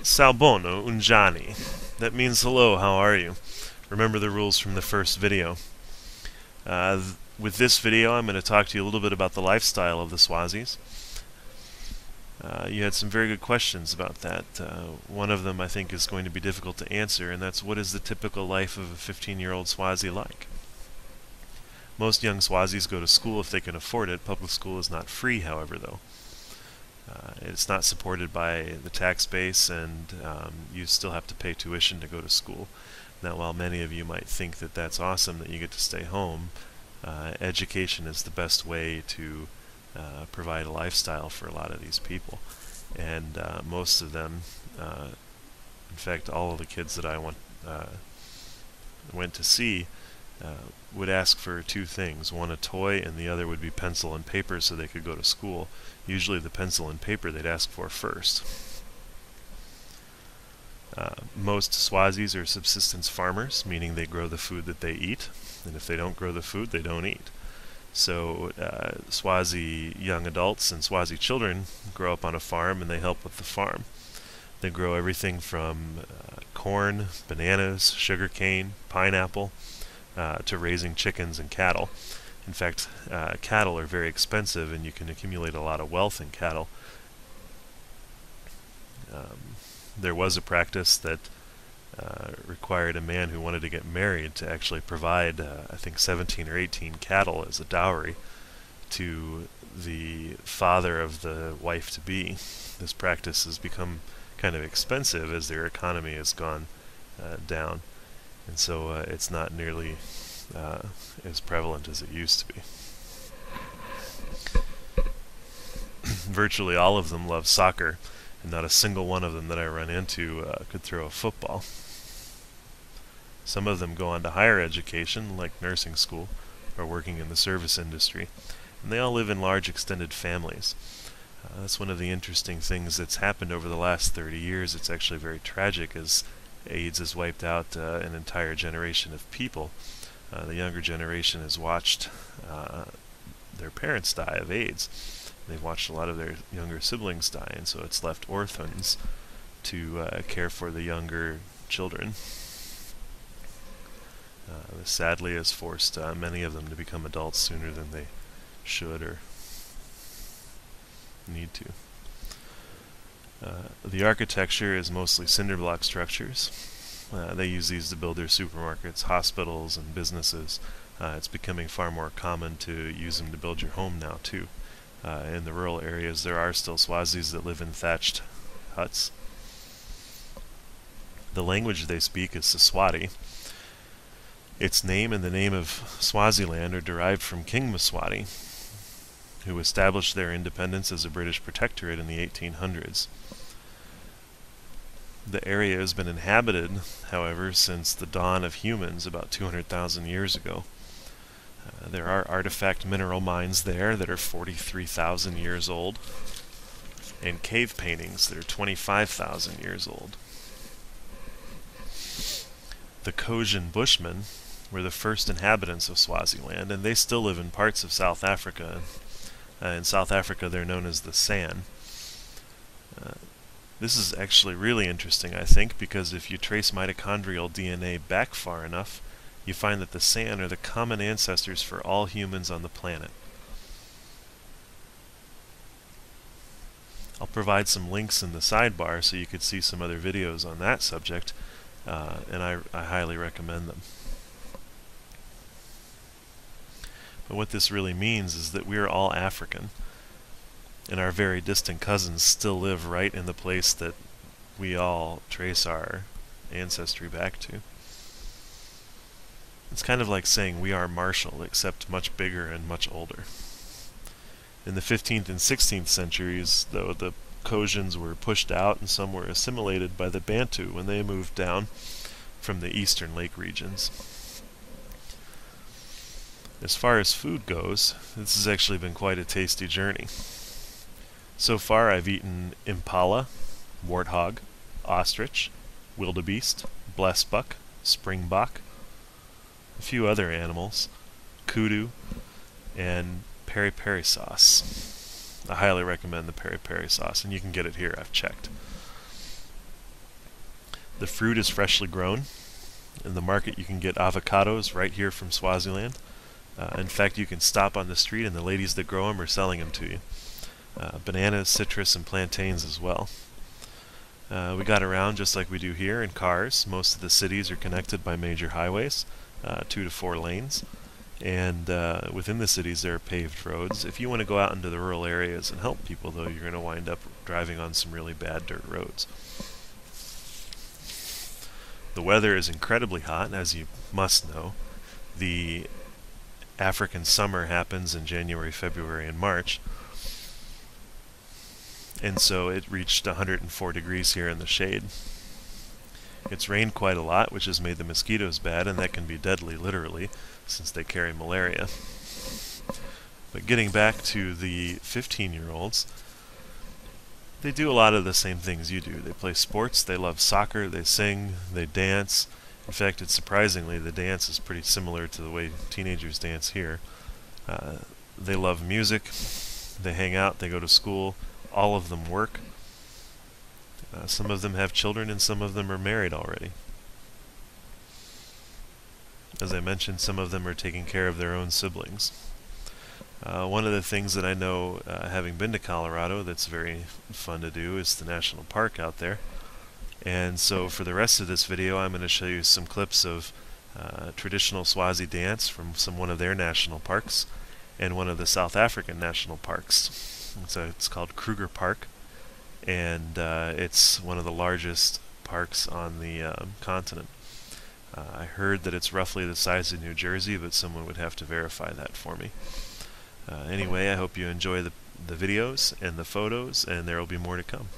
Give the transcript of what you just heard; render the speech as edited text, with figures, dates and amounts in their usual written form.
Salbono Unjani. That means hello, how are you? Remember the rules from the first video. With this video, I'm going to talk to you a little bit about the lifestyle of the Swazis. You had some very good questions about that. One of them I think is going to be difficult to answer, and that's what is the typical life of a 15-year-old Swazi like? Most young Swazis go to school if they can afford it. Public school is not free, however, though. It's not supported by the tax base, and you still have to pay tuition to go to school. Now, while many of you might think that that's awesome that you get to stay home, education is the best way to provide a lifestyle for a lot of these people. And most of them, in fact, all of the kids that I went to see, would ask for two things. One, a toy, and the other would be pencil and paper so they could go to school. Usually the pencil and paper they'd ask for first. Most Swazis are subsistence farmers, meaning they grow the food that they eat, and if they don't grow the food, they don't eat. So Swazi young adults and Swazi children grow up on a farm and they help with the farm. They grow everything from corn, bananas, sugarcane, pineapple, to raising chickens and cattle. In fact, cattle are very expensive and you can accumulate a lot of wealth in cattle. There was a practice that required a man who wanted to get married to actually provide, I think, 17 or 18 cattle as a dowry to the father of the wife-to-be. This practice has become kind of expensive as their economy has gone down, and so it's not nearly as prevalent as it used to be. Virtually all of them love soccer, and not a single one of them that I run into could throw a football. Some of them go on to higher education, like nursing school, or working in the service industry, and they all live in large extended families. That's one of the interesting things that's happened over the last 30 years. It's actually very tragic, as AIDS has wiped out an entire generation of people. The younger generation has watched their parents die of AIDS. They've watched a lot of their younger siblings die, and so it's left orphans to care for the younger children. This sadly has forced many of them to become adults sooner than they should or need to. The architecture is mostly cinder block structures. They use these to build their supermarkets, hospitals, and businesses. It's becoming far more common to use them to build your home now, too. In the rural areas, there are still Swazis that live in thatched huts. The language they speak is Siswati. Its name and the name of Swaziland are derived from King Mswati, who established their independence as a British protectorate in the 1800s. The area has been inhabited, however, since the dawn of humans about 200,000 years ago. There are artifact mineral mines there that are 43,000 years old, and cave paintings that are 25,000 years old. The Khojan Bushmen were the first inhabitants of Swaziland, and they still live in parts of South Africa. In South Africa, they're known as the San. This is actually really interesting, I think, because if you trace mitochondrial DNA back far enough, you find that the San are the common ancestors for all humans on the planet. I'll provide some links in the sidebar so you could see some other videos on that subject, and I highly recommend them. But what this really means is that we are all African, and our very distant cousins still live right in the place that we all trace our ancestry back to. It's kind of like saying we are Marshall, except much bigger and much older. In the 15th and 16th centuries, though, the Khojans were pushed out and some were assimilated by the Bantu when they moved down from the eastern lake regions. As far as food goes, this has actually been quite a tasty journey. So far I've eaten impala, warthog, ostrich, wildebeest, blesbuck, springbok, a few other animals, kudu, and peri-peri sauce. I highly recommend the peri-peri sauce, and you can get it here, I've checked. The fruit is freshly grown. In the market you can get avocados right here from Swaziland. In fact, you can stop on the street and the ladies that grow them are selling them to you. Bananas, citrus, and plantains as well. We got around just like we do here in cars. Most of the cities are connected by major highways, 2 to 4 lanes. And within the cities there are paved roads. If you want to go out into the rural areas and help people, though, you're going to wind up driving on some really bad dirt roads. The weather is incredibly hot, as you must know. The African summer happens in January, February, and March. And so it reached 104 degrees here in the shade. It's rained quite a lot, which has made the mosquitoes bad, and that can be deadly, literally, since they carry malaria. But getting back to the 15-year-olds, they do a lot of the same things you do. They play sports, they love soccer, they sing, they dance. In fact, it's surprisingly, the dance is pretty similar to the way teenagers dance here. They love music, they hang out, they go to school, all of them work. Some of them have children and some of them are married already. As I mentioned, some of them are taking care of their own siblings. One of the things that I know, having been to Colorado, that's very fun to do is the national park out there. And so for the rest of this video, I'm going to show you some clips of traditional Swazi dance from one of their national parks and one of the South African national parks. So it's called Kruger Park, and it's one of the largest parks on the continent. I heard that it's roughly the size of New Jersey, but someone would have to verify that for me. Anyway, I hope you enjoy the videos and the photos, and there will be more to come.